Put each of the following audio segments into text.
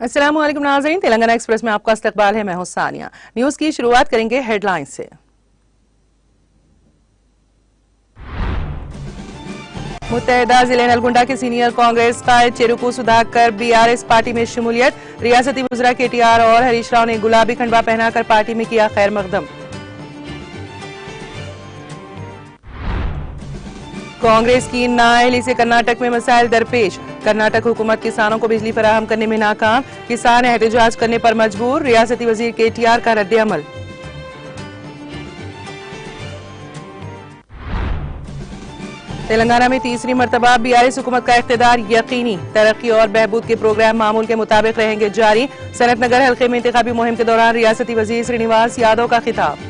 अस्सलाम वालेकुम नाज़रीन, तेलंगाना एक्सप्रेस में आपका इस्तकबाल है। मैं हूं सानिया। न्यूज की शुरुआत करेंगे हेडलाइन से। मुत्तहिदा जिले नलगुंडा के सीनियर कांग्रेस कायद चेरुकू सुधाकर बीआरएस पार्टी में शमूलियत। रियासती वज़रा केटीआर और हरीश राव ने गुलाबी खंडवा पहनाकर पार्टी में किया खैर मकदम। कांग्रेस की नाअहली से कर्नाटक में मसाइल दरपेश। कर्नाटक हुकूमत किसानों को बिजली फराहम करने में नाकाम। किसान एहतजाज करने पर मजबूर। रियासती वजीर केटीआर का रद्द-ए-अमल। तेलंगाना में तीसरी मर्तबा बीआरएस हुकूमत का इख्तिदार यकीनी। तरक्की और बहबूद के प्रोग्राम मामूल के मुताबिक रहेंगे जारी। सनत नगर हल्के में इंतखाबी मुहिम के दौरान रियासती वजीर श्रीनिवास यादव का खिताब।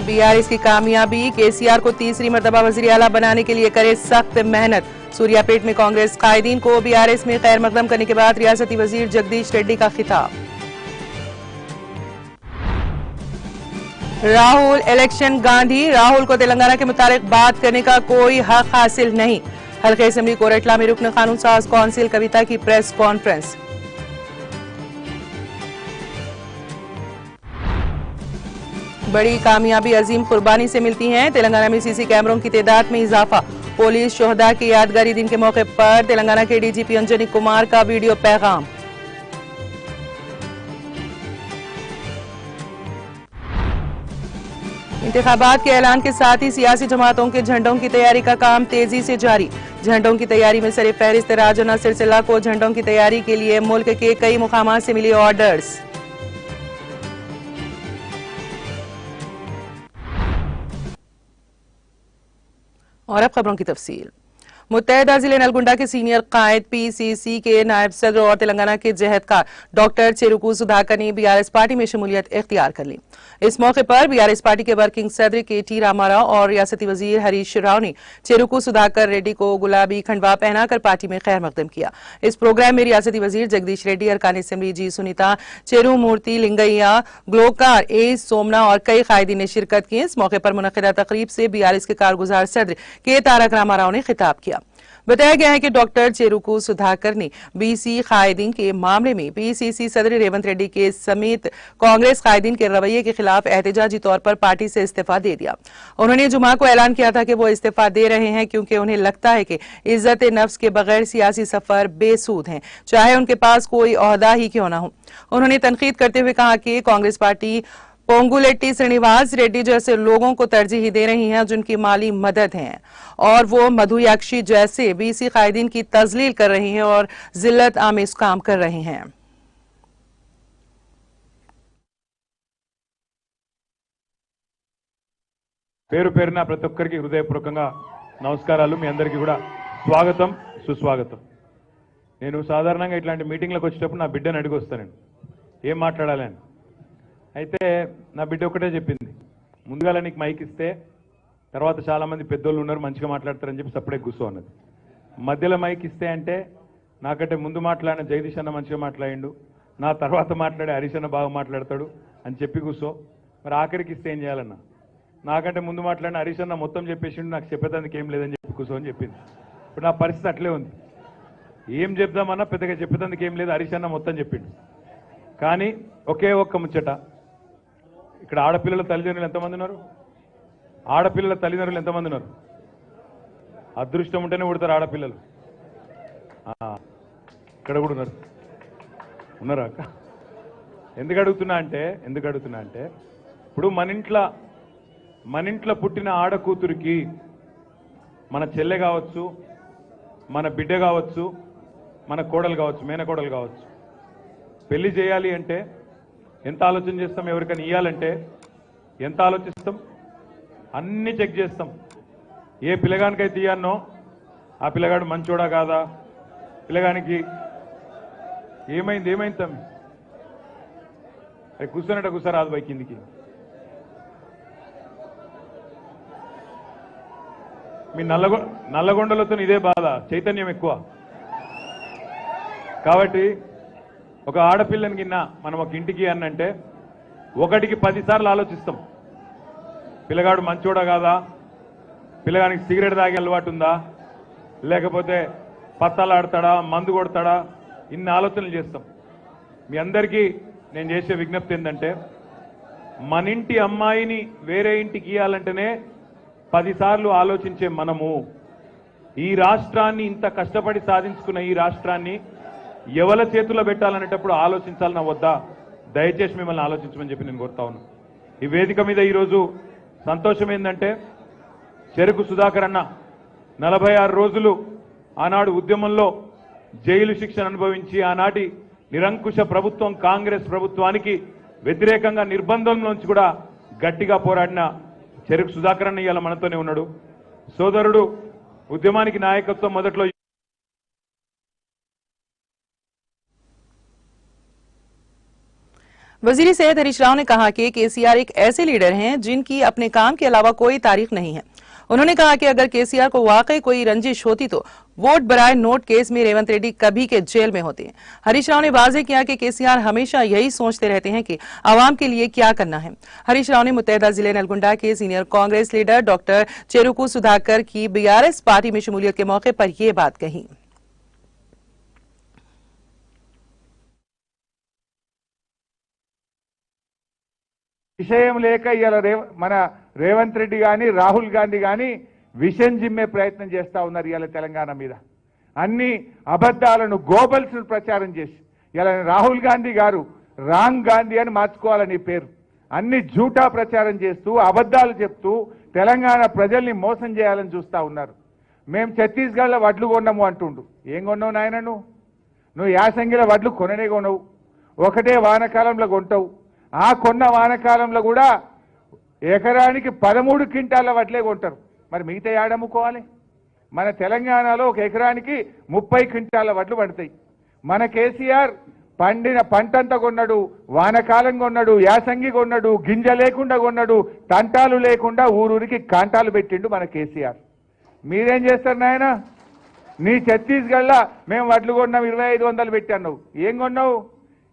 बीआरएस की कामयाबी, केसीआर को तीसरी मर्तबा वज़ीर आला बनाने के लिए करे सख्त मेहनत। सूर्यापेट में कांग्रेस कायदीन को बीआरएस में खैर मकदम करने के बाद रियासती वजीर जगदीश रेड्डी का खिताब। राहुल इलेक्शन गांधी, राहुल को तेलंगाना के मुतालिक बात करने का कोई हक हासिल नहीं। हल्के असेंबली कोरटला में रुकन कानून साज कौंसिल कविता की प्रेस कॉन्फ्रेंस। बड़ी कामयाबी अजीम कुर्बानी से मिलती है। तेलंगाना में सीसी कैमरों की तादाद में इजाफा। पुलिस शोहदा के यादगारी दिन के मौके पर तेलंगाना के डीजीपी अंजनी कुमार का वीडियो पैगाम। इंतखाबात के ऐलान के साथ ही सियासी जमातों के झंडों की तैयारी का काम तेजी से जारी। झंडों की तैयारी में सरे फहरिस्त राजना सिलसिला को झंडों की तैयारी के लिए मुल्क के कई मुकामात से मिली ऑर्डर्स। और अब खबरों की तफसील। मुत्तहिदा जिले नलगुंडा के सीनियर कायद पीसीसी के नायब सदर और तेलंगाना के जहदकार डॉक्टर चेरुकू सुधाकर ने बीआरएस पार्टी में शमूलियत इख्तियार कर ली। इस मौके पर बीआरएस पार्टी के वर्किंग सदर केटी रामाराव और रियासती वजीर हरीश राव ने चेरुकू सुधाकर रेड्डी को गुलाबी खंडवा पहनाकर पार्टी में खैर मकदम किया। इस प्रोग्राम में रियासती वजीर जगदीश रेड्डी, अरकान असेंबली जी सुनीता, चेरू मूर्ति लिंगैया, ग्लोकार ए सोमना और कई कायदीन ने शिरकत की। इस मौके पर मुनक्किदा तकरीब से बीआरएस के कारगुजार सदर के तारक रामाराव ने खिताब किया। बताया गया है कि डॉक्टर चेरुकू सुधाकर ने बीसी कायदीन के मामले में पीसीसी सदर रेवंत रेड्डी के समेत कांग्रेस कायदीन के रवैये के खिलाफ एहतजाजी तौर पर पार्टी से इस्तीफा दे दिया। उन्होंने जुमा को ऐलान किया था कि वो इस्तीफा दे रहे हैं क्योंकि उन्हें लगता है कि इज्जत नफ्स के बगैर सियासी सफर बेसूद है, चाहे उनके पास कोई ओहदा ही क्यों न हो। उन्होंने तनकीद करते हुए कहा कि कांग्रेस पार्टी पोंगुलेट्टी श्रीनिवास रेड्डी जैसे लोगों को तरजीह दे रही है जिनकी माली मदद है, और वो मधुयाक्षी जैसे बीसी कायदीन की तजलील कर रही हैं और जिल्लत आमेज काम कर रहे हैं। పేరు పేరున ప్రతి ఒక్కరికి హృదయపూర్వకంగా నమస్కారాలు. మీ అందరికీ కూడా స్వాగతం సుస్వాగతం. నేను సాధారణంగా ఇట్లాంటి మీటింగ్లకు వచ్చేటప్పుడు నా బిడ్డని అడిగి వస్తానండి ఏం మాట్లాడాలని. అయితే నా బిడ్డ ఒకటే చెప్పింది, ముందుగాల నీకు మైక్ ఇస్తే తర్వాత చాలా మంది పెద్దోళ్ళు ఉన్నారు మంచిగా మాట్లాడతారని చెప్పి సపరేట్ కూర్చో అన్నది. మధ్యలో మైక్ ఇస్తే అంటే నాకంటే ముందు మాట్లాడిన జగదీష్ అన్న మంచిగా మాట్లాడిండు, నా తర్వాత మాట్లాడే హరీష్ అన్న బాగా మాట్లాడతాడు అని చెప్పి కూర్చో. మరి ఆఖరికి ఇస్తే ఏం చేయాలన్నా, నాకంటే ముందు మాట్లాడిన హరీష్ అన్న మొత్తం చెప్పేసిండు, నాకు చెప్పేదానికి ఏం లేదని చెప్పి కూర్చో అని చెప్పింది. ఇప్పుడు నా పరిస్థితి అట్లే ఉంది. ఏం చెప్దామన్నా పెద్దగా చెప్పేదానికి ఏం లేదు, హరీష్ అన్న మొత్తం చెప్పిండు. కానీ ఒకే ఒక్క ముచ్చట, ఇక్కడ ఆడపిల్లల తల్లిదండ్రులు ఎంతమంది ఉన్నారు? ఆడపిల్లల తల్లిదండ్రులు ఎంతమంది ఉన్నారు? అదృష్టం ఉంటేనే పుడతారు ఆడపిల్లలు. ఇక్కడ కూడా ఉన్నారు, ఉన్నారా అక్క? ఎందుకు అడుగుతున్నా అంటే ఇప్పుడు మన ఇంట్లో పుట్టిన ఆడ కూతురికి మన చెల్లె కావచ్చు, మన బిడ్డ కావచ్చు, మన కోడలు కావచ్చు, మేనకోడలు కావచ్చు, పెళ్లి చేయాలి అంటే ఎంత ఆలోచన చేస్తాం? ఎవరికైనా ఇవ్వాలంటే ఎంత ఆలోచిస్తాం? అన్ని చెక్ చేస్తాం. ఏ పిల్లగానికైతే ఇయ్యానో ఆ పిల్లగాడు మంచోడా కాదా, పిల్లగానికి ఏమైంది తమ్మి, అది కూర్చొనట కూర్చోరాదు బై కిందికి. మీ నల్లగొండలతో ఇదే బాధ, చైతన్యం ఎక్కువ. కాబట్టి ఒక ఆడపిల్లని కిన్నా మనం ఒక ఇంటికి అన్నంటే ఒకటికి 10 సార్లు ఆలోచిస్తాం. పిల్లగాడు మంచోడా కాదా, పిల్లగానికి సిగరెట్ తాగే అలవాటు ఉందా, లేకపోతే పత్తాలాడతాడా, మందు కొడతాడా, ఇన్ని ఆలోచనలు చేస్తాం. మీ అందరికీ నేను చేసే విజ్ఞప్తి ఏంటంటే, మన ఇంటి అమ్మాయిని వేరే ఇంటికి ఇవ్వాలంటేనే 10 సార్లు ఆలోచించే మనము ఈ రాష్ట్రాన్ని, ఇంత కష్టపడి సాధించుకున్న ఈ రాష్ట్రాన్ని ఎవల చేతుల్లో పెట్టాలనేటప్పుడు ఆలోచించాలన్నా వద్దా? దయచేసి మిమ్మల్ని ఆలోచించమని చెప్పి నేను కోరుతా ఉన్నాను. ఈ వేదిక మీద ఈరోజు సంతోషం ఏంటంటే, చెరుకు సుధాకర్ అన్న 46 రోజులు ఆనాడు ఉద్యమంలో జైలు శిక్షను అనుభవించి ఆనాటి నిరంకుశ ప్రభుత్వం కాంగ్రెస్ ప్రభుత్వానికి వ్యతిరేకంగా నిర్బంధంలోంచి కూడా గట్టిగా పోరాడిన చెరుకు సుధాకర్ అన్న ఇవాళ మనతోనే ఉన్నాడు. సోదరుడు ఉద్యమానికి నాయకత్వం మొదట్లో वजीर सेहत हरीश राव ने कहा कि केसीआर एक ऐसे लीडर हैं जिनकी अपने काम के अलावा कोई तारीख नहीं है। उन्होंने कहा कि अगर केसीआर को वाकई कोई रंजिश होती तो वोट बराए नोट केस में रेवंत रेड्डी कभी के जेल में होते हैं। हरीश राव ने वाजे किया कि केसीआर हमेशा यही सोचते रहते हैं कि आवाम के लिए क्या करना है। हरीश राव ने मुत्तहदा जिले नलगुंडा के senior Congress leader doctor Cheruku Sudhakar की बीआरएस पार्टी में शमूलियत के मौके पर यह बात कही। విషయం లేక ఇవాళ మన రేవంత్ రెడ్డి గాని రాహుల్ గాంధీ గాని విషయం జిమ్మే ప్రయత్నం చేస్తా ఉన్నారు. ఇవాళ తెలంగాణ మీద అన్ని అబద్ధాలను గోబల్స్ ప్రచారం చేసి ఇవాళ రాహుల్ గాంధీ గారు రాంగ్ గాంధీ అని మార్చుకోవాలని పేరు, అన్ని జూటా ప్రచారం చేస్తూ అబద్ధాలు చెప్తూ తెలంగాణ ప్రజల్ని మోసం చేయాలని చూస్తా ఉన్నారు. మేము ఛత్తీస్గఢ్లో వడ్లు కొన్నాము అంటుండు. ఏం కొన్నావు నాయన? నువ్వు యాసంగిలో వడ్లు కొననే కొనవు, ఒకటే వానకాలంలో కొంటావు. ఆ కొన్న వానకాలంలో కూడా ఎకరానికి 13 క్వింటాల వడ్లే కొంటారు. మరి మిగతా ఏడమ్ముకోవాలి? మన తెలంగాణలో ఒక ఎకరానికి 30 క్వింటాల వడ్లు పడతాయి. మన కేసీఆర్ పండిన పంటంతా కొన్నాడు, వానకాలం కొన్నాడు, యాసంగి కొన్నాడు, గింజ లేకుండా కొన్నాడు, తంటాలు లేకుండా ఊరూరికి కాంటాలు పెట్టిండు మన కేసీఆర్. మీరేం చేస్తారు నాయన? నీ ఛత్తీస్గఢ్లో మేము వడ్లు కొన్నాం 2500 పెట్టి అన్నావు. ఏం కొన్నావు?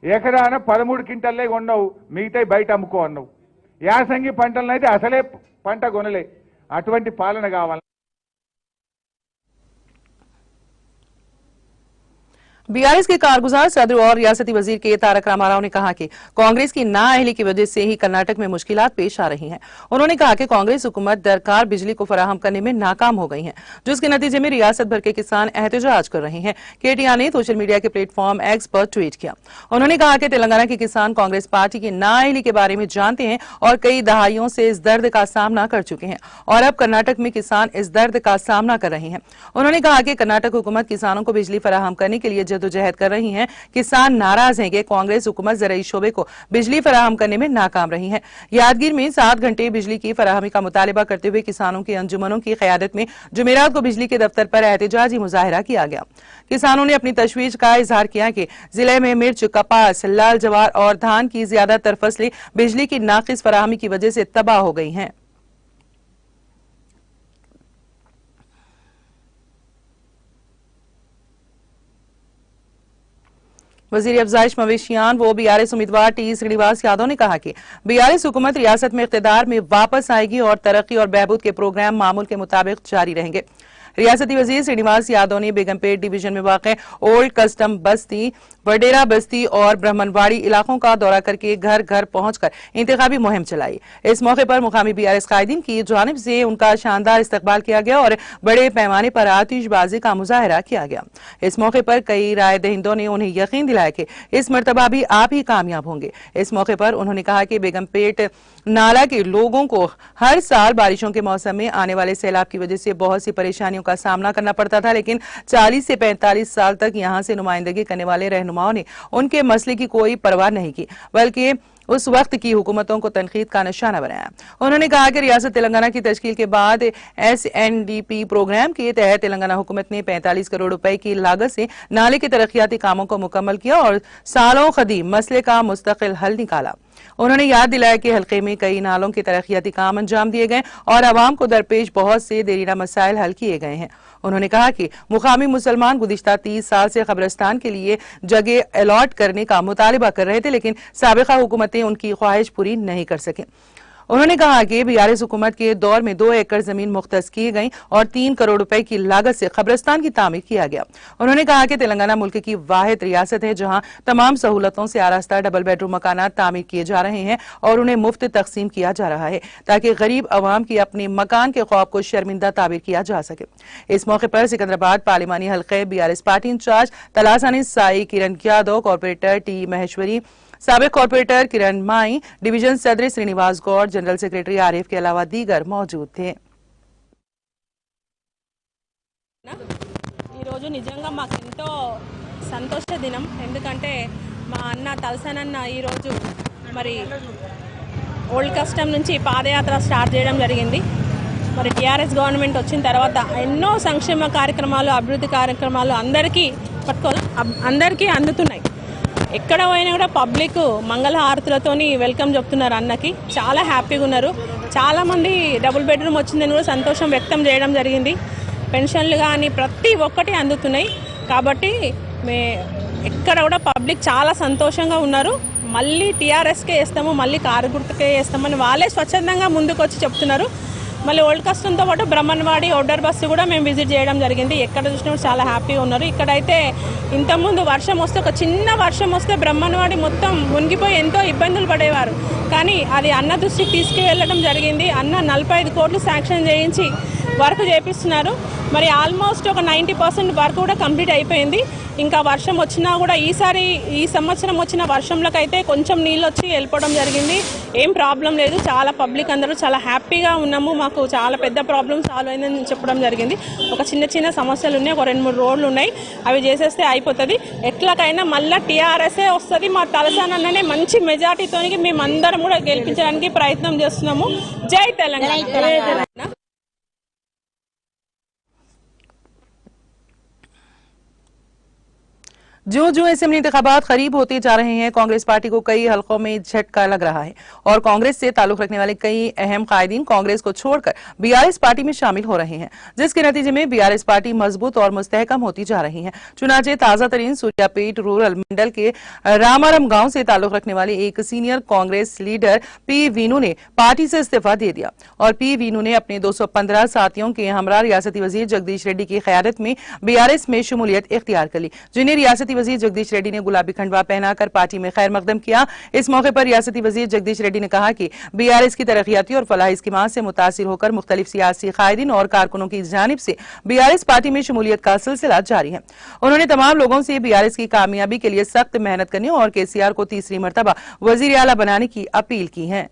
ఎకరాన 13 క్వింటాలే కొన్నావు, మిగతా బయట అమ్ముకో అన్నావు. యాసంగి పంటలను అయితే అసలే పంట కొనలే. అటువంటి పాలన కావాలి. बीआरएस के कारगुजार सदर और रियासती वजीर के तारक रामाराव ने कहा कि कांग्रेस की नाअहली की वजह से ही कर्नाटक में मुश्किलात पेश आ रही हैं। उन्होंने कहा कि कांग्रेस हुकूमत दरकार बिजली को फराहम करने में नाकाम हो गई है, जिसके नतीजे में रियासत भर के किसान एहतजाज कर रहे हैं। केटीआर ने सोशल मीडिया के प्लेटफॉर्म एक्स पर ट्वीट किया। उन्होंने कहा कि तेलंगाना के किसान कांग्रेस पार्टी की नाअहली के बारे में जानते हैं और कई दहाइयों से इस दर्द का सामना कर चुके हैं और अब कर्नाटक में किसान इस दर्द का सामना कर रहे हैं। उन्होंने कहा कि कर्नाटक हुकूमत किसानों को बिजली फराहम करने के लिए जद्दोजहद कर रही है। किसान नाराज हैं कि कांग्रेस हुकूमत ज़राई शोबे को बिजली फराहम करने में नाकाम रही है। यादगीर में 7 घंटे बिजली की फराहमी का मुतालिबा करते हुए किसानों की अंजुमनों की क़यादत में जुमेरात को बिजली के दफ्तर पर एहतजाजी मुजाहिरा किया गया। किसानों ने अपनी तशवीश का इजहार किया कि जिले में मिर्च, कपास, लाल जवार और धान की ज्यादातर फसलें बिजली की नाकिस फराहमी की वजह से तबाह हो गई हैं। वजीर अफजाइश मवेशियान वो बीआरएस उम्मीदवार टी श्रीनिवास यादव ने कहा कि बीआरएस हुकूमत रियासत में इख्तिदार में वापस आएगी और तरक्की और बहबूद के प्रोग्राम मामूल के मुताबिक जारी रहेंगे। रियासती वजीर श्रीनिवास यादव ने बेगमपेट डिवीजन में वाक़ ओल्ड कस्टम बस्ती, वडेरा बस्ती और ब्राह्मणवाड़ी इलाकों का दौरा करके घर घर पहुंचकर इंतखाबी मुहिम चलाई। इस मौके पर मुकामी बीआरएस कायदीन की जानिब से उनका शानदार इस्तकबाल किया गया और बड़े पैमाने पर आतिशबाजी का मुजाहरा किया गया। इस मौके पर कई राय दहिंदों ने उन्हें यकीन दिलाया कि इस मरतबा भी आप ही कामयाब होंगे। इस मौके पर उन्होंने कहा कि बेगमपेट नाला के लोगों को हर साल बारिशों के मौसम में आने वाले सैलाब की वजह से बहुत सी परेशानियों का सामना करना पड़ता था, लेकिन 40 से 45 साल तक यहां से नुमाइंदगी करने वाले रहनुमाओं ने उनके मसले की कोई परवाह नहीं की, बल्कि उस वक्त की हुकूमतों को तनकीद का निशाना बनाया। उन्होंने कहा कि रियासत तेलंगाना की तश्कील के बाद SNDP प्रोग्राम के तहत तेलंगाना हुकूमत ने 45 करोड़ रुपए की लागत से नाले के तरक्याती कामों को मुकम्मल किया और सालों कदीम मसले का मुस्तकिल हल निकाला। उन्होंने याद दिलाया कि हल्के में कई नालों के तरक्याती काम अंजाम दिए गए और आवाम को दरपेश बहुत से देरीना मसाइल हल किए गए हैं। उन्होंने कहा कि मुकामी मुसलमान गुज़िश्ता 30 साल से कब्रिस्तान के लिए जगह अलॉट करने का मुतालिबा कर रहे थे, लेकिन साबिका हुकूमतें उनकी ख्वाहिश पूरी नहीं कर सकें। उन्होंने कहा कि बीआरएस हुकूमत के दौर में 2 एकड़ जमीन मुख्तस की गई और 3 करोड़ रुपए की लागत से कब्रिस्तान की तामीर किया गया। उन्होंने कहा कि तेलंगाना मुल्क की वाहिद रियासत है जहां तमाम सहूलतों से आरास्ता डबल बेडरूम मकानात तामीर किए जा रहे हैं और उन्हें मुफ्त तकसीम किया जा रहा है ताकि गरीब अवाम की अपने मकान के ख्वाब को शर्मिंदा ताबीर किया जा सके। इस मौके पर सिकंदराबाद पार्लिमानी हल्के BRS party incharge Talasani Sai, Kiran Yadav, corporator T Maheshwari, साबिक कॉर्पोरेटर किरण माई, डिवीजन सदर श्रीनिवास गौड़, जनरल सेक्रेटरी आरिफ के अलावा दीगर मौजूद थे। ఈరోజు నిజంగా మాకు ఎంతో సంతోష దినం. ఎందుకంటే మా అన్న తలసానన్న ఈరోజు మరి ఓల్డ్ కస్టమ్ నుంచి పాదయాత్ర స్టార్ట్ చేయడం జరిగింది. మరి టీఆర్ఎస్ గవర్నమెంట్ వచ్చిన తర్వాత ఎన్నో సంక్షేమ కార్యక్రమాలు, అభివృద్ధి కార్యక్రమాలు అందరికీ అందుతున్నాయి. ఎక్కడ పోయినా కూడా పబ్లిక్ మంగళ హారతులతోని వెల్కమ్ చెప్తున్నారు. అన్నకి చాలా హ్యాపీగా ఉన్నారు. చాలామంది డబుల్ బెడ్రూమ్ వచ్చిందని కూడా సంతోషం వ్యక్తం చేయడం జరిగింది. పెన్షన్లు కానీ ప్రతి ఒక్కటి అందుతున్నాయి. కాబట్టి ఎక్కడ కూడా పబ్లిక్ చాలా సంతోషంగా ఉన్నారు. మళ్ళీ టీఆర్ఎస్కే వేస్తాము, మళ్ళీ కారు గుర్తుకే వేస్తామని వాళ్ళే స్వచ్ఛందంగా ముందుకు వచ్చి చెప్తున్నారు. మళ్ళీ ఓల్డ్ కస్టమ్తో పాటు బ్రహ్మన్వాడి ఔటర్ బస్సు కూడా మేము విజిట్ చేయడం జరిగింది. ఎక్కడ చూసినా చాలా హ్యాపీగా ఉన్నారు. ఇక్కడైతే ఇంతకుముందు వర్షం వస్తే, ఒక చిన్న వర్షం వస్తే బ్రహ్మన్వాడి మొత్తం మునిగిపోయి ఎంతో ఇబ్బందులు పడేవారు. కానీ అది అన్న దృష్టికి తీసుకువెళ్ళడం జరిగింది. అన్న 45 కోట్లు శాంక్షన్ చేయించి వర్క్ చేపిస్తున్నారు. మరి ఆల్మోస్ట్ ఒక 90% వర్క్ కూడా కంప్లీట్ అయిపోయింది. ఇంకా వర్షం వచ్చినా కూడా ఈ సంవత్సరం వచ్చిన వర్షంలోకైతే కొంచెం నీళ్ళు వచ్చి వెళ్ళిపోవడం జరిగింది. ఏం ప్రాబ్లం లేదు. చాలా పబ్లిక్ అందరూ చాలా హ్యాపీగా ఉన్నాము. మాకు చాలా పెద్ద ప్రాబ్లం సాల్వ్ అయిందని చెప్పడం జరిగింది. ఒక చిన్న సమస్యలు ఉన్నాయి, ఒక 2-3 రోడ్లు ఉన్నాయి, అవి చేసేస్తే అయిపోతుంది. ఎట్లాకైనా మళ్ళీ టీఆర్ఎస్ఏ వస్తుంది. మా తలసానన్ననే మంచి మెజార్టీతో మేమందరం కూడా గెలిపించడానికి ప్రయత్నం చేస్తున్నాము. జై తెలంగాణ. जो असेंबली इंतखाबात करीब होते जा रहे हैं, कांग्रेस पार्टी को कई हलकों में झटका लग रहा है और कांग्रेस से ताल्लुक रखने वाले कई अहम कायदीन कांग्रेस को छोड़कर बीआरएस पार्टी में शामिल हो रहे हैं, जिसके नतीजे में बीआरएस पार्टी मजबूत और मुस्तहकम होती जा रही है। चुनाचे ताजा तरीन सूर्यापेट रूरल मंडल के रामारम गांव से ताल्लुक रखने वाले एक senior Congress leader P Vinu ने पार्टी से इस्तीफा दे दिया और पी वीनू ने अपने 215 साथियों के हमरा रियासती वजीर जगदीश रेड्डी की क़यादत में बीआरएस में शमूलियत इख्तियार कर ली, जिन्हें रियासती वजीर जगदीश रेड्डी ने गुलाबी खंडवा पहनाकर पार्टी में खैर मकदम किया। इस मौके पर रियासती वजीर जगदीश रेड्डी ने कहा कि बीआरएस की तरक्याती और फलाही स्कीमात से मुतासिर होकर मुख्तलिफ सियासी कायदीन और कारकुनों की जानिब से बीआरएस पार्टी में शमूलियत का सिलसिला जारी है। उन्होंने तमाम लोगों से बीआरएस की कामयाबी के लिए सख्त मेहनत करने और केसीआर को तीसरी मरतबा वजीर आला बनाने की अपील की है।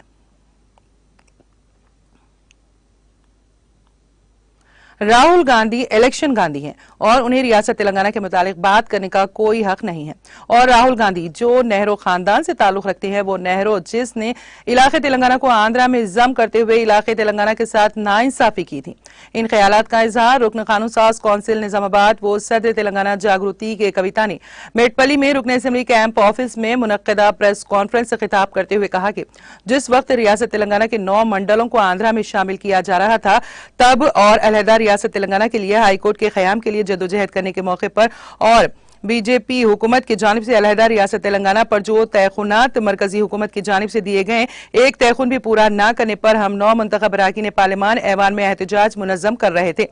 राहुल गांधी इलेक्शन गांधी हैं और उन्हें रियासत तेलंगाना के मुतालिक बात करने का कोई हक नहीं है और राहुल गांधी जो नेहरू खानदान से ताल्लुक रखते हैं, वो नेहरू जिसने इलाके तेलंगाना को आंध्रा में जम करते हुए इलाके तेलंगाना के साथ नाइंसाफी की थी। इन ख्यालात का इजहार रुकन कानून साज कौंसिल निजामाबाद वो सदर तेलंगाना जागृति के कविता ने मेटपल्ली में रुकन असेंबली कैंप ऑफिस में मुनक्किदा प्रेस कॉन्फ्रेंस से खिताब करते हुए कहा कि जिस वक्त रियासत तेलंगाना के 9 मंडलों को आंध्रा में शामिल किया जा रहा था, तब और अलहदा रियासत तेलंगाना के लिए हाईकोर्ट के क़याम के लिए जदोजहद करने के मौके पर और बीजेपी हुकूमत की जानिब से अलहदा रियासत तेलंगाना पर जो तयखुनात मरकजी हुकूमत की जानिब से दिए गए, एक तयखुन भी पूरा न करने पर हम 9 मुंतखब अरकान पार्लियामान ऐवान में एहतजाज मुनज़्ज़म कर रहे थे।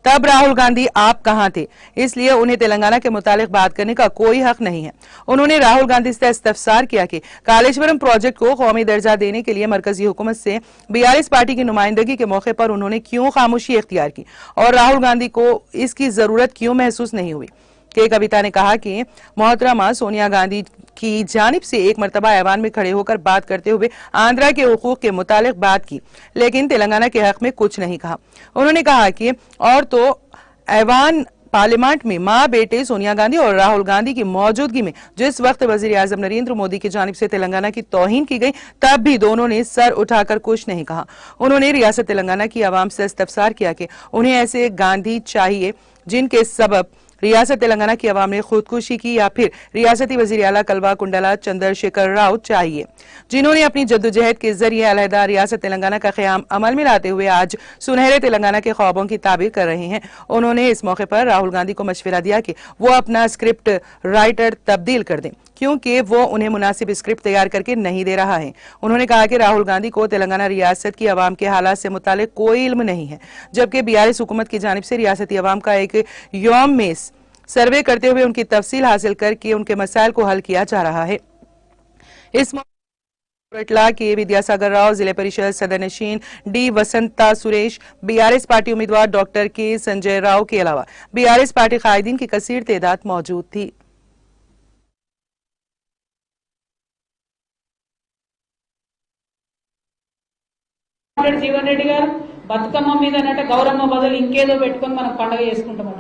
तब राहुल गांधी आप कहां थे? इसलिए उन्हें तेलंगाना के मुतालिक बात करने का कोई हक नहीं है। उन्होंने राहुल गांधी से इस्तफसार किया कि कालेश्वरम प्रोजेक्ट को कौमी दर्जा देने के लिए मरकजी हुकूमत से बीआरएस पार्टी की नुमाइंदगी के मौके पर उन्होंने क्यों खामोशी इख्तियार की और राहुल गांधी को इसकी जरूरत क्यों महसूस नहीं हुई। के कविता ने कहा कि मोहतरमा सोनिया गांधी की जानिब से एक मरतबा ऐवान में खड़े होकर बात करते हुए आंध्रा के हुकूक के मुतालिक बात की, लेकिन तेलंगाना के हक में कुछ नहीं कहा। उन्होंने कहा कि और तो ऐवान पार्लियामेंट में मां बेटे सोनिया गांधी और राहुल गांधी की मौजूदगी में जिस वक्त वजीर आजम नरेंद्र मोदी की जानिब से तेलंगाना की तौहीन की गई, तब भी दोनों ने सर उठाकर कुछ नहीं कहा। उन्होंने रियासत तेलंगाना की आवाम से इस्तफसार किया कि उन्हें ऐसे गांधी चाहिए जिनके सबब रियासत तेलंगाना की आवाम ने खुदकुशी की या फिर रियासती वजीर आला कलवा कुंडला चंद्रशेखर राव चाहिए, जिन्होंने अपनी जद्दोजहद के जरिए अलहदा रियासत तेलंगाना का क़याम अमल में लाते हुए आज सुनहरे तेलंगाना के ख्वाबों की ताबीर कर रहे हैं। उन्होंने इस मौके पर राहुल गांधी को मशवरा दिया कि वो अपना स्क्रिप्ट राइटर तब्दील कर दें, क्योंकि वो उन्हें मुनासिब स्क्रिप्ट तैयार करके नहीं दे रहा है। उन्होंने कहा कि राहुल गांधी को तेलंगाना रियासत की आवाम के हालात से मुतालिक कोई इल्म नहीं है, जबकि बीआरएस हुकूमत की जानिब से रियासती आवाम का एक यौम में सर्वे करते हुए उनकी तफसील हासिल करके उनके मसाइल को हल किया जा रहा है। इस इटला के विद्यासागर राव, जिले परिषद सदरनशीन D Vasanta Suresh, BRS party उम्मीदवार डॉक्टर के संजय राव के अलावा बीआरएस पार्टी कायदीन की कसीर तादाद मौजूद थी। జీవన్ రెడ్డి గారు బతుకమ్మ మీద అంటే గౌరమ్మ బదులు ఇంకేదో పెట్టుకొని మనం పండుగ చేసుకుంటామట.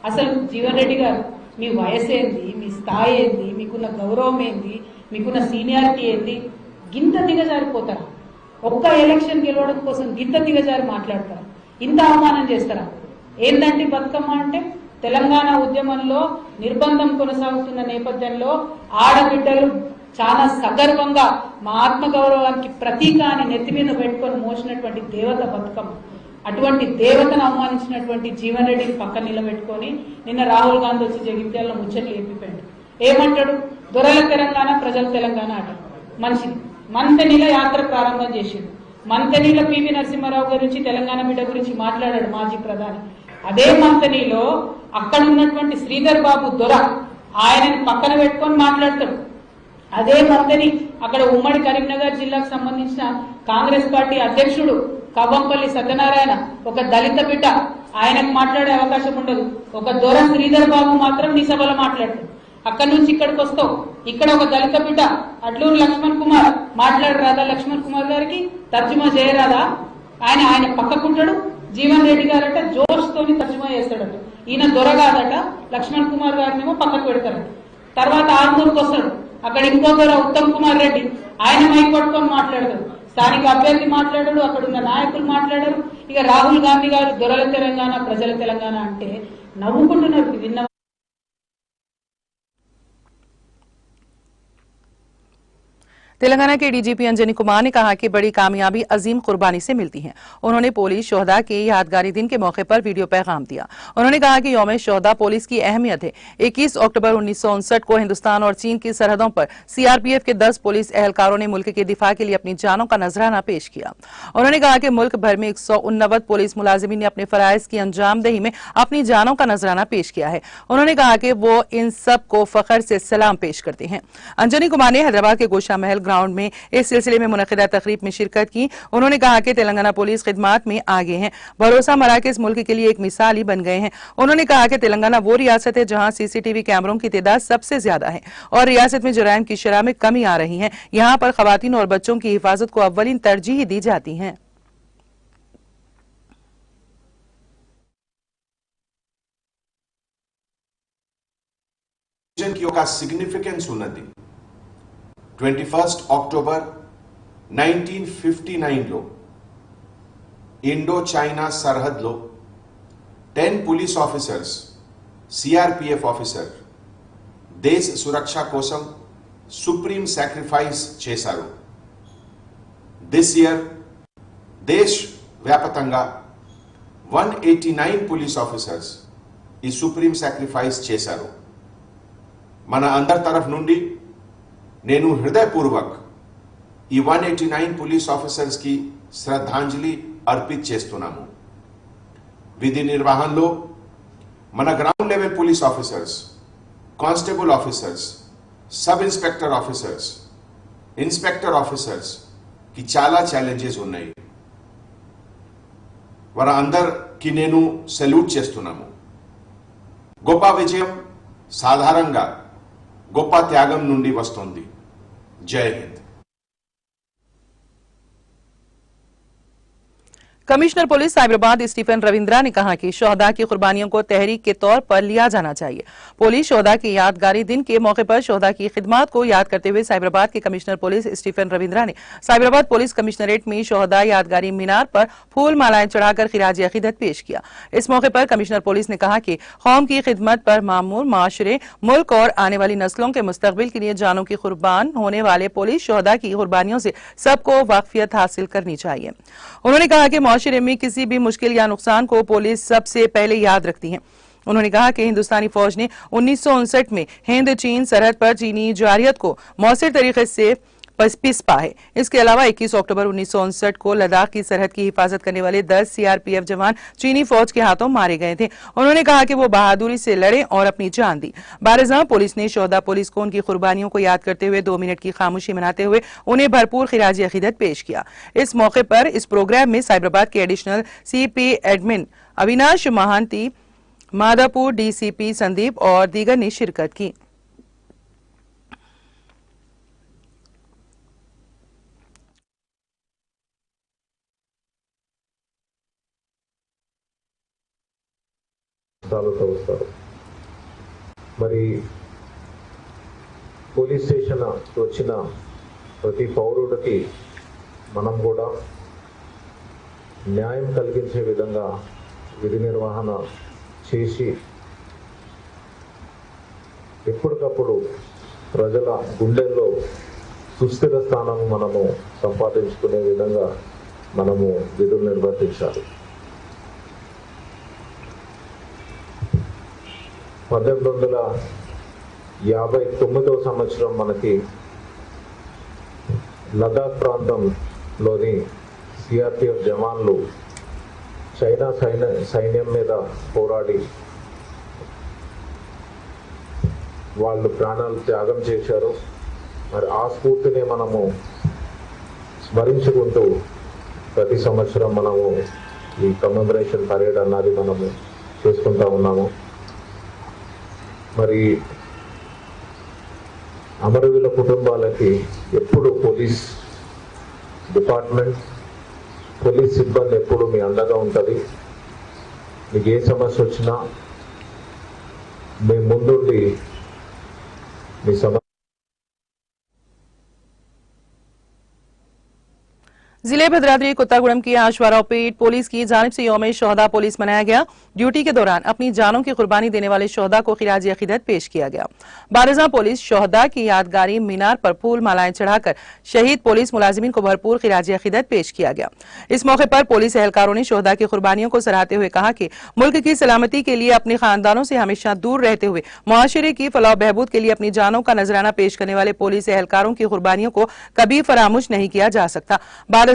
అసలు జీవన్ రెడ్డి గారు మీ వయసు ఏంది, మీ స్థాయి ఏంది, మీకున్న గౌరవం ఏంది, మీకున్న సీనియారిటీ ఏంది, గింత దిగజారిపోతారా? ఒక్క ఎలక్షన్ గెలవడం కోసం గింత దిగజారి మాట్లాడతారా? ఇంత అవమానం చేస్తారా? ఏందంటే బతుకమ్మ అంటే తెలంగాణ ఉద్యమంలో నిర్బంధం కొనసాగుతున్న నేపథ్యంలో ఆడబిడ్డలు చాలా సగర్వంగా మా ఆత్మగౌరవానికి ప్రతీక అని నెత్తి మీద పెట్టుకొని మోసినటువంటి దేవత బతుకమ్మ. అటువంటి దేవతను అవమానించినటువంటి జీవన్ రెడ్డిని పక్కన నిలబెట్టుకొని నిన్న రాహుల్ గాంధీ వచ్చి జగిత్యాలలో ముచ్చట్లు చెప్పిపోయాడు. ఏమంటాడు? దొరల తెలంగాణ, ప్రజల తెలంగాణ అట. మనిషిని మంతెనీల యాత్ర ప్రారంభం చేసిండు. మంతెనీల పివి నరసింహారావు గురించి, తెలంగాణ బిడ్డ గురించి మాట్లాడాడు మాజీ ప్రధాని. అదే మంతెనీలో అక్కడ ఉన్నటువంటి శ్రీధర్ బాబు దొర ఆయనని పక్కన పెట్టుకొని మాట్లాడతాడు. అదే మంతని అక్కడ ఉమ్మడి కరీంనగర్ జిల్లాకు సంబంధించిన కాంగ్రెస్ పార్టీ అధ్యక్షుడు కవ్వంపల్లి సత్యనారాయణ ఒక దళిత బిడ్డ, ఆయనకు మాట్లాడే అవకాశం ఉండదు. ఒక దొర శ్రీధర్ బాబు మాత్రం నీ సభలో మాట్లాడతాడు. అక్కడి నుంచి ఇక్కడికి వస్తావు, ఇక్కడ ఒక దళిత బిడ్డ అడ్లూరు లక్ష్మణ్ కుమార్ మాట్లాడరాదా? లక్ష్మణ్ కుమార్ గారికి తర్జుమా చేయరాదా? ఆయన పక్కకుంటాడు. జీవన్ రెడ్డి గారట జోష్ తోని తర్జుమా చేస్తాడట. ఈయన దొర కాదట, లక్ష్మణ్ కుమార్ గారినేమో పక్కకు పెడతారట. తర్వాత ఆర్మూరుకు వస్తాడు, అక్కడ ఇంకో దొర ఉత్తమ్ కుమార్ రెడ్డి, ఆయన మైక్ పట్టుకొని మాట్లాడతారు. స్థానిక అభ్యర్థి మాట్లాడారు, అక్కడ ఉన్న నాయకులు మాట్లాడారు. ఇక రాహుల్ గాంధీ గారు దొరల తెలంగాణ, ప్రజల తెలంగాణ అంటే నవ్వుకుంటున్నారు విన్న. तेलंगाना के डीजीपी अंजनी कुमार ने कहा कि बड़ी कामयाबी अजीम कुर्बानी से मिलती है। उन्होंने पुलिस शोहदा के यादगारी दिन के मौके पर वीडियो पैगाम दिया। उन्होंने कहा कि यौम शोहदा पुलिस की अहमियत है। 21 अक्टूबर 1959 को हिंदुस्तान और चीन की सरहदों पर सीआरपीएफ के 10 पुलिस एहलकारों ने मुल्क के दिफा के लिए अपनी जानों का नजराना पेश किया। उन्होंने कहा कि मुल्क भर में 189 पुलिस मुलाजिमीन ने अपने फराइज की अंजामदही में अपनी जानों का नजराना पेश किया है। उन्होंने कहा कि वो इन सब को फखर से सलाम पेश करते हैं। अंजनी कुमार ने हैदराबाद के गोशा महल ग्राउंड में इस सिलसिले में मुनक़िदा तकरीब में शिरकत की। उन्होंने कहा कि तेलंगाना पुलिस खिदमात में आगे हैं। भरोसा मराकज़ मुल्क के लिए एक मिसाल ही बन गए हैं। उन्होंने कहा कि तेलंगाना वो रियासत है जहां सीसीटीवी कैमरों की तादाद सबसे ज्यादा है और रियासत में जराइम की शरह में कमी आ रही है। यहाँ पर खवातीन और बच्चों की हिफाजत को अव्वलीन तरजीह दी जाती है। का सिग्निफिकेंस ఉన్నది 21 అక్టోబర్ 1959 లో ఇండో చైనా సరిహద్దులో 10 పోలీస్ ఆఫీసర్స్ సిఆర్పిఎఫ్ ఆఫీసర్ దేశ సురక్ష కోసం సుప్రీం సాక్రిఫైస్ చేశారు. దిస్ ఇయర్ దేశ వ్యాప్తంగా 189 పోలీస్ ఆఫీసర్స్ ఈ సుప్రీం సాక్రిఫైస్ చేశారు. మన అందరి తరఫు నుండి నేను హృదయపూర్వక ఈ 189 పోలీస్ ఆఫీసర్స్ కి శ్రద్ధాంజలి అర్పిత చేస్తున్నాము. విధి నిర్వహణలో మన ground level police officers, constable officers, sub inspector officers, inspector officers కి చాలా ఛాలెంజెస్ ఉన్నాయి. వారందరికీ నేను సెల్యూట్ చేస్తున్నాము. గొప్ప విజయం సాధారణంగా గొప్ప త్యాగం నుండి వస్తుంది. జై హింద్. Commissioner police Cyberabad Stephen Ravindra ने कहा कि शोहदा की कुर्बानियों को तहरीक के तौर पर लिया जाना चाहिए। पुलिस शोहदा की यादगारी दिन के मौके पर शोहदा की खिदमत को याद करते हुए साइबराबाद के कमिश्नर पुलिस स्टीफन रविंद्रा ने साइबराबाद पुलिस कमिश्नरेट में शोहदा यादगारी मीनार पर फूल मालाएं चढ़ाकर खिराज अकीदत पेश किया। इस मौके पर कमिश्नर पुलिस ने कहा कि कौम की खिदमत पर मामूर माशरे, मुल्क और आने वाली नस्लों के मुस्तकबिल के लिए जानों की कुर्बान होने वाले पुलिस शोहदा की कुर्बानियों से सबको वाकफियत हासिल करनी चाहिए। उन्होंने कहा कि माशरे में किसी भी मुश्किल या नुकसान को पुलिस सबसे पहले याद रखती है। उन्होंने कहा कि हिंदुस्तानी फौज ने 1959 में हिंद चीन सरहद पर चीनी जारियत को मौसर तरीके से पिसपा है। इसके अलावा 21 अक्टूबर 1959 को लद्दाख की सरहद की हिफाजत करने वाले 10 सीआरपीएफ जवान चीनी फौज के हाथों मारे गए थे। उन्होंने कहा कि वो बहादुरी से लड़े और अपनी जान दी। बारजहां पुलिस ने शोहदा पुलिस को उनकी कुर्बानियों को याद करते हुए 2 मिनट की खामोशी मनाते हुए उन्हें भरपूर खिराज अकीदत पेश किया। इस मौके पर इस प्रोग्राम में साइबराबाद के additional CP admin Avinash Mahanti, Madhapur DCP Sandeep और दीगर ने शिरकत की। మరి పోలీస్ స్టేషన్ వచ్చిన ప్రతి పౌరుడికి మనం కూడా న్యాయం కలిగించే విధంగా విధి నిర్వహణ చేసి ఎప్పటికప్పుడు ప్రజల గుండెల్లో సుస్థిర స్థానం మనము సంపాదించుకునే విధంగా మనము విధులు నిర్వర్తించాలి। 1959వ సంవత్సరం మనకి లదాఖ్ ప్రాంతంలోని సిఆర్పిఎఫ్ జవాన్లు చైనా సైన్యం మీద పోరాడి వాళ్ళు ప్రాణాలు త్యాగం చేశారు। మరి ఆ స్ఫూర్తిని మనము స్మరించుకుంటూ ప్రతి సంవత్సరం మనము ఈ కమెమరేషన్ పరేడ్ అన్నది మనము చేసుకుంటా ఉన్నాము। మరి అమరవీరుల కుటుంబాలకి ఎప్పుడు పోలీస్ డిపార్ట్మెంట్, పోలీస్ సిబ్బంది ఎప్పుడు మీ అండగా ఉంటుంది। మీకు ఏ సమస్య వచ్చినా మీ ముందుండి మీ సమస్య। जिले भद्राद्री कुत्तागुड़म की आशवारावपेट पुलिस की जानिब से यौम शोहदा पुलिस मनाया गया। ड्यूटी के दौरान अपनी जानों की कुर्बानी देने वाले शोहदा को खिराज अकीदत पेश किया गया। बारजहां पुलिस शोहदा की यादगारी मीनार पर फूल मालाएं चढ़ाकर शहीद पुलिस मुलाजिमीन को भरपूर खिराज अकीदत पेश किया गया। इस मौके पर पुलिस एहलकारों ने शोहदा की कुर्बानियों को सराहते हुए कहा कि मुल्क की सलामती के लिए अपने खानदानों से हमेशा दूर रहते हुए मुआशरे की फलाह बहबूद के लिए अपनी जानों का नजराना पेश करने वाले पुलिस एहलकारों की कुर्बानियों को कभी फरामोश नहीं किया जा सकता।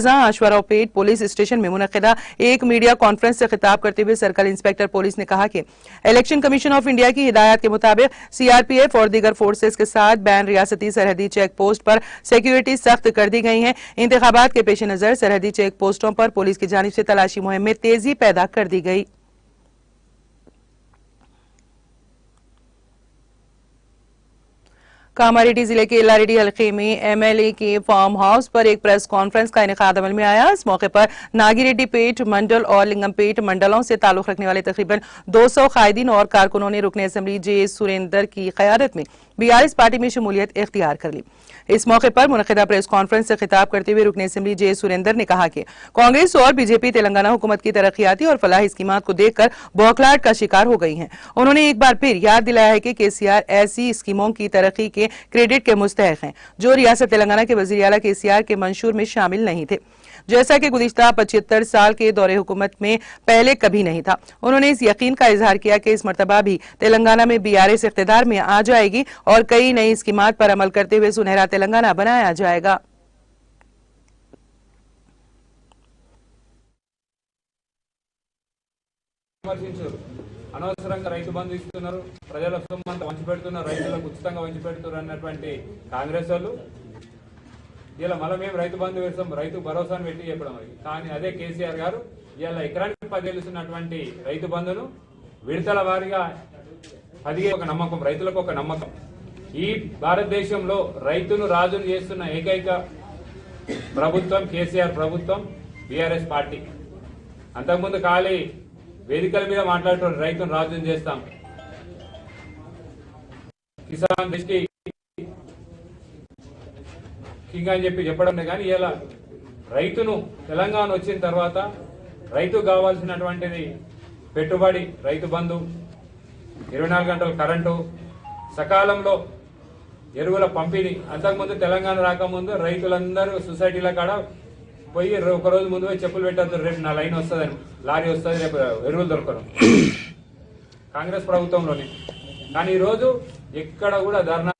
आशवारावपेट पुलिस स्टेशन में मुनक्किदा एक मीडिया कॉन्फ्रेंस से खिताब करते हुए सर्कल इंस्पेक्टर पुलिस ने कहा कि इलेक्शन कमीशन ऑफ इंडिया की हिदायत के मुताबिक सीआरपीएफ और दीगर फोर्सेस के साथ बैन रियासती सरहदी चेक पोस्ट पर सिक्योरिटी सख्त कर दी गई है। इंतखाबात के पेश नजर सरहदी चेक पोस्टों पर पुलिस की जानिब से तलाशी मुहिम में तेजी पैदा कर दी गई। कामारेड्डी जिले के लारेडी हल्के में एमएलए के फार्म हाउस पर एक प्रेस कॉन्फ्रेंस का इनेकाद अमल में आया। इस मौके पर नागिरेड्डी पेट मंडल और लिंगमपेट मंडलों से ताल्लुक रखने वाले तकरीबन 200 कायदीन और कारकुनों ने रुकन असेंबली जे सुरेंदर की क़यादत में बीआरएस पार्टी में शमूलियत इख्तियार कर ली। इस मौके पर मुनक्किदा प्रेस कॉन्फ्रेंस से खिताब करते हुए रुकन असेंबली जे सुरेंदर ने कहा कि कांग्रेस और बीजेपी तेलंगाना हुकूमत की तरक्याती और फलाही स्कीमात को देखकर बौखलाहट का शिकार हो गई हैं। उन्होंने एक बार फिर याद दिलाया है कि केसीआर ऐसी स्कीमों की तरक्की के क्रेडिट के मुस्तहक हैं जो रियासत तेलंगाना के वजीर आला केसीआर के मंशूर में शामिल नहीं थे, जैसा कि गुज़िश्ता 75 साल के दौरे हुकूमत में पहले कभी नहीं था। उन्होंने इस यकीन का इजहार किया कि इस मरतबा भी तेलंगाना में बीआरएस इख्तिदार में आ जाएगी और कई नई स्कीमात पर अमल करते हुए सुनहरा तेलंगाना बनाया जाएगा। అనవసరంగా రైతు బంధు ఇస్తున్నారు, ప్రజల సొమ్మంతా వంచిపెడుతున్నారు, రైతులకు ఉచితంగా వంచిపెడుతున్నారు అన్నటువంటి కాంగ్రెస్ వాళ్ళు ఇలా మళ్ళీ మేము రైతు బంధు వేస్తాం, రైతు భరోసాను పెట్టి చెప్పడం అది. కానీ అదే కేసీఆర్ గారు ఇలా ఎకరానికి 10 ఇస్తున్నటువంటి రైతు బంధును విడతల వారీగా 10 ఒక నమ్మకం, రైతులకు ఒక నమ్మకం. ఈ భారతదేశంలో రైతును రాజును చేస్తున్న ఏకైక ప్రభుత్వం కేసీఆర్ ప్రభుత్వం, బీఆర్ఎస్ పార్టీ. అంతకుముందు ఖాళీ వేదికల మీద మాట్లాడుతున్న రైతును రాజ్యం చేస్తాం, కిసాన్ దృష్టి కింగ్ అని చెప్పడం కానీ ఇలా రైతును తెలంగాణ వచ్చిన తర్వాత రైతు కావాల్సినటువంటిది పెట్టుబడి, రైతు బంధు, 24 గంటల కరెంటు, సకాలంలో ఎరువుల పంపిణీ. అంతకుముందు తెలంగాణ రాకముందు రైతులందరూ సొసైటీల కాడ పోయి ఒక రోజు ముందు పోయి చెప్పులు పెట్టద్దు, రేపు నా లైన్ వస్తుందని, లారీ వస్తుంది, రేపు ఎరువులు దొరకరు కాంగ్రెస్ ప్రభుత్వంలోనే. కానీ ఈరోజు ఎక్కడ కూడా ధర్నా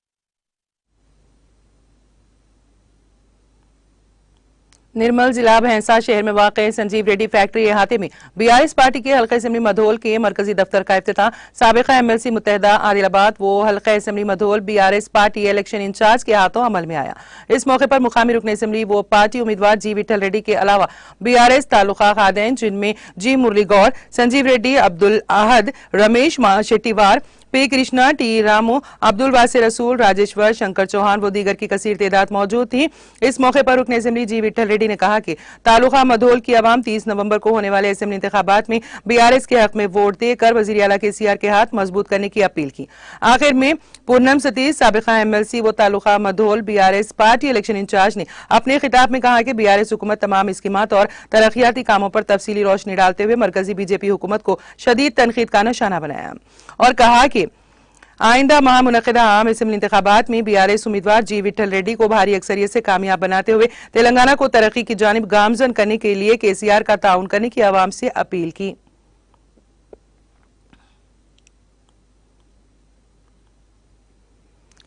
निर्मल जिला भैंसा शहर में वाक़ संजीव रेड्डी फैक्ट्री अहाते में बीआरएस पार्टी के हल्का असेंबली मधोल के मरकजी दफ्तर का इफ्तिताह। साबिका एमएलसी मुत्तहदा आदिलाबाद वो हल्का assembly Mudhol BRS party election incharge के हाथों अमल में आया। इस मौके पर मुकामी रुकन असेंबली वो पार्टी उम्मीदवार जी विठल रेड्डी के अलावा बीआरएस तालुका खादैन जिनमें जी मुरली गौर, संजीव रेड्डी, अब्दुल अहद, रमेश शेट्टीवार, पी कृष्णा, टी रामू, अब्दुल वासे रसूल, राजेश्वर, शंकर चौहान व दीगर की कसीर तादाद मौजूद थी। इस मौके पर रुकन असेंबली जी विठल रेड्डी ने कहा कि तालुका मधोल की आवाम 30 नवंबर को होने वाले असेंबली इंतखाबात में बीआरएस के हक में वोट देकर वजीर आला केसीआर के हाथ मजबूत करने की अपील की। आखिर में पूनम सतीश, साबिका एमएलसी व taluka Mudhol BRS party election incharge ने अपने खिताब में कहा कि बीआरएस हुकूमत तमाम स्कीमात और तरक्याती कामों पर तफसीली रोशनी डालते हुए मरकजी बीजेपी हुकूमत को शदीद तनकीद का निशाना बनाया और कहा कि आइंदा माह मुनक़िदा आम असेंबली इंतखाबात में बीआरएस उम्मीदवार जी विठल रेड्डी को भारी अक्सरियत से कामयाब बनाते हुए तेलंगाना को तरक्की की जानिब गामजन करने के लिए केसीआर का ताउन करने की आवाम से अपील की।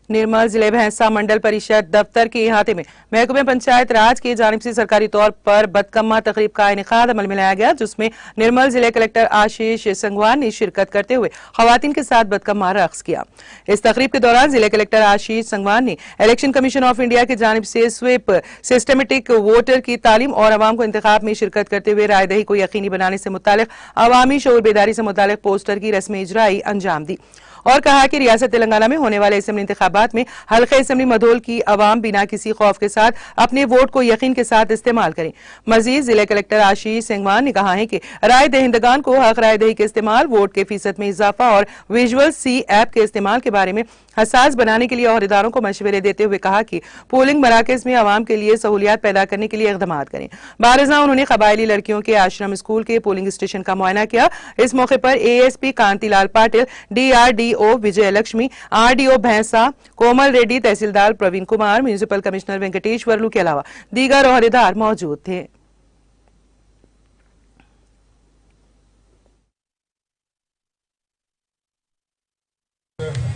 निर्मल जिले भैंसा मंडल परिषद दफ्तर के अहाते में महकमे पंचायत राज की जानिब से सरकारी तौर पर बदकम्मा तकरीब का इनेकाद अमल में लाया गया, जिसमें निर्मल जिले कलेक्टर आशीष संगवान ने शिरकत करते हुए खवातीन के साथ बदकम्मा रक्स किया। इस तकरीब के दौरान जिले कलेक्टर आशीष संगवान ने इलेक्शन कमीशन ऑफ इंडिया की जानिब से स्वीप सिस्टमेटिक वोटर की तालीम और आवाम को इंतखाब में शिरकत करते हुए रायदही को यकीनी बनाने से मुतालिक अवामी शऊर बेदारी से मुतालिक पोस्टर की रस्म इजराई अंजाम दी और कहा कि रियासत तेलंगाना में होने वाले असेंबली इंतखाबात में हल्के असेंबली मधोल की अवाम बिना किसी खौफ के साथ अपने वोट को यकीन के साथ इस्तेमाल करें। मजीद जिले कलेक्टर आशीष संगवान ने कहा है कि राय दहिंदगान को हक राय दही के इस्तेमाल, वोट के फीसद में इजाफा और विजुअल सी ऐप के इस्तेमाल के बारे में हसास बनाने के लिए अहदेदारों को मशवरे देते हुए कहा कि पोलिंग मराकज में आवाम के लिए सहूलियात पैदा करने के लिए इक़दाम करें। बारिज़ा उन्होंने कबायली लड़कियों के आश्रम स्कूल के पोलिंग स्टेशन का मुआयना किया। इस मौके पर एएसपी कांतिलाल पाटिल, डीआरडीओ विजय लक्ष्मी, आरडीओ भैंसा कोमल रेड्डी, तहसीलदार प्रवीण कुमार, म्यूनिसिपल कमिश्नर वेंकटेश्वरलू के अलावा दीगर अहदेदार मौजूद थे।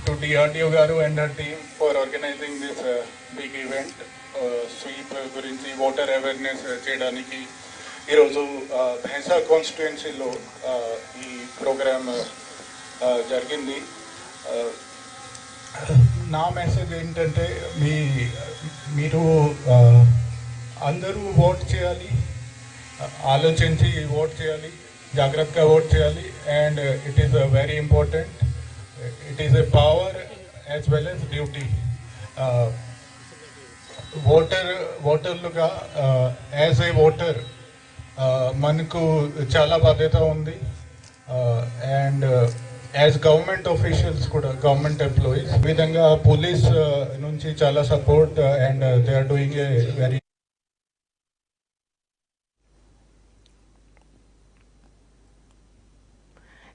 To DRDO garu and her team for organizing this big event, sweep gurinchi water awareness cheyadaniki ee roju Bhainsa constituency lo ee program jarigindi. నా మెసేజ్ ఏంటంటే మీరు అందరూ ఓట్ చేయాలి, ఆలోచించి ఓట్ చేయాలి, జాగ్రత్తగా ఓట్ చేయాలి. And it is very important. It is a power as well as duty. ఓటర్లుగా యాజ్ ఏ ఓటర్ మనకు చాలా బాధ్యత ఉంది. అండ్ యాజ్ గవర్నమెంట్ ఆఫీషియల్స్ కూడా, గవర్నమెంట్ ఎంప్లాయీస్, ఈ విధంగా పోలీస్ నుంచి చాలా support and they are doing a very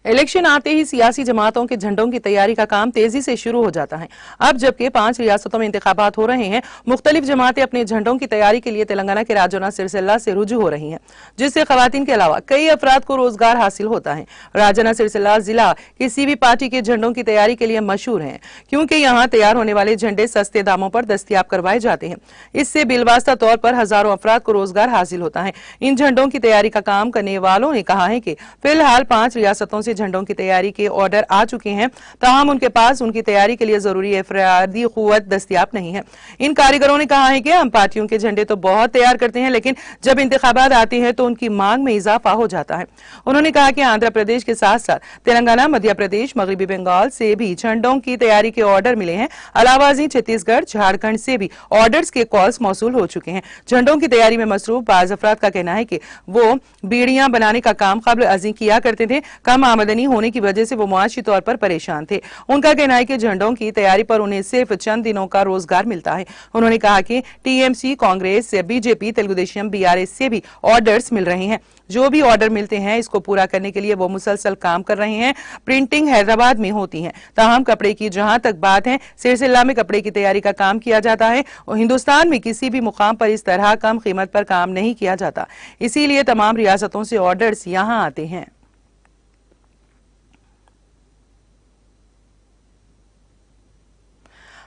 election आते ही सियासी जमातों के झंडों की तैयारी का काम तेजी से शुरू हो जाता है। अब जबकि 5 रियासतों में इंतखाबात हो रहे हैं, मुख्तलिफ जमातें अपने झंडों की तैयारी के लिए तेलंगाना के राजौना सिरसिल्ला से रुजू हो रही हैं, जिससे खवातीन के अलावा कई अफराद को रोजगार हासिल होता है। राजौना सिरसिल्ला जिला किसी भी पार्टी के झंडों की तैयारी के लिए मशहूर है, क्योंकि यहाँ तैयार होने वाले झंडे सस्ते दामों पर दस्तयाब करवाए जाते हैं। इससे बिलवास्ता तौर पर हजारों अफराद को रोजगार हासिल होता है। इन झंडों की तैयारी का काम करने वालों ने कहा है कि फिलहाल 5 रियासतों से से झंडों की तैयारी के ऑर्डर आ चुके हैं, ताहम उनके पास उनकी तैयारी के लिए जरूरी अफरादी कुव्वत दस्तियाब नहीं है। इन कारीगरों ने कहा है कि हम पार्टियों के झंडे तो बहुत तैयार करते हैं, लेकिन जब इंतखाबात आते हैं तो उनकी मांग में इजाफा हो जाता है। उन्होंने कहा कि आंध्र प्रदेश के साथ साथ तेलंगाना, मध्य प्रदेश, मगरबी बंगाल से भी झंडों की तैयारी के ऑर्डर मिले हैं। अलावाजी छत्तीसगढ़, झारखंड से भी ऑर्डर्स के कॉल्स मौसूल हो चुके हैं। झंडों की तैयारी में मसरूफ बाज अफराद का कहना है कि वो बीड़ियां बनाने का काम कब्ल अज़ीं किया करते थे। कम आमदनी होने की वजह से वो मुआशी तौर पर परेशान थे। उनका कहना है कि झंडों की तैयारी पर उन्हें सिर्फ चंद दिनों का रोजगार मिलता है। उन्होंने कहा कि TMC, Congress, BJP, Telugu Desam, BRS से भी ऑर्डर्स मिल रहे हैं। जो भी ऑर्डर मिलते हैं इसको पूरा करने के लिए वो मुसलसल काम कर रहे हैं। प्रिंटिंग हैदराबाद में होती है, ताहम कपड़े की जहां तक बात है, सिलसिला में कपड़े की तैयारी का काम किया जाता है और हिंदुस्तान में किसी भी मुकाम पर इस तरह कम कीमत पर काम नहीं किया जाता। इसीलिए तमाम रियासतों से ऑर्डर्स यहां आते हैं।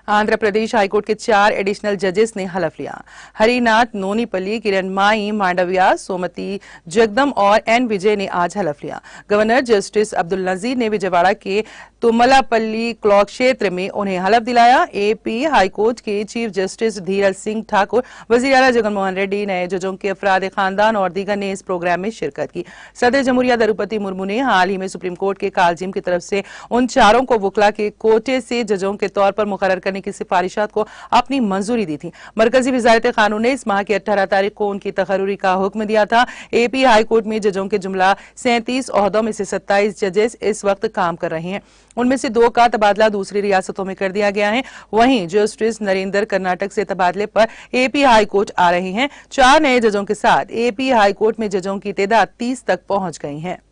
आंध्र प्रदेश हाईकोर्ट के 4 एडिशनल जजेस ने हलफ लिया। हरिनाथ नोनीपल्ली, किरणमाई मांडविया, सोमती जगदम और एन विजय ने आज हलफ लिया। गवर्नर जस्टिस अब्दुल नजीर ने विजयवाड़ा के तुमलापल्ली क्लॉक क्षेत्र में उन्हें हलफ दिलाया। एपी हाईकोर्ट के चीफ जस्टिस धीरज सिंह ठाकुर, वजीर आला जगनमोहन रेड्डी, नए जजों के अफराद खानदान और दीगर ने इस प्रोग्राम में शिरकत की। सदर जमहूरिया द्रौपदी मुर्मू ने हाल ही में सुप्रीम कोर्ट के कालजिम की तरफ से उन चारों को वकला के कोटे से जजों के तौर पर मुकर्रर करने की सिफारिशात को अपनी मंजूरी दी थी। मरकजी वजारत कानून ने इस माह की 18 तारीख को उनकी तकर्रुरी का हुक्म दिया था। एपी हाईकोर्ट में जजों के जुमला 37 ओहदों में से 27 जजेस इस वक्त काम कर रहे हैं। उनमें से 2 का तबादला दूसरी रियासतों में कर दिया गया है। वहीं जस्टिस नरेंद्र कर्नाटक से तबादले पर एपी हाईकोर्ट आ रहे हैं। 4 नए जजों के साथ एपी हाईकोर्ट में जजों की तादाद 30 तक पहुंच गई है।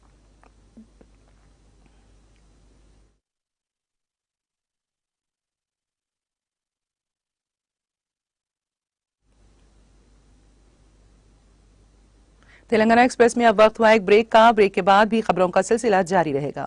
तेलंगाना एक्सप्रेस में अब वक्त हुआ एक ब्रेक का। ब्रेक के बाद भी खबरों का सिलसिला जारी रहेगा।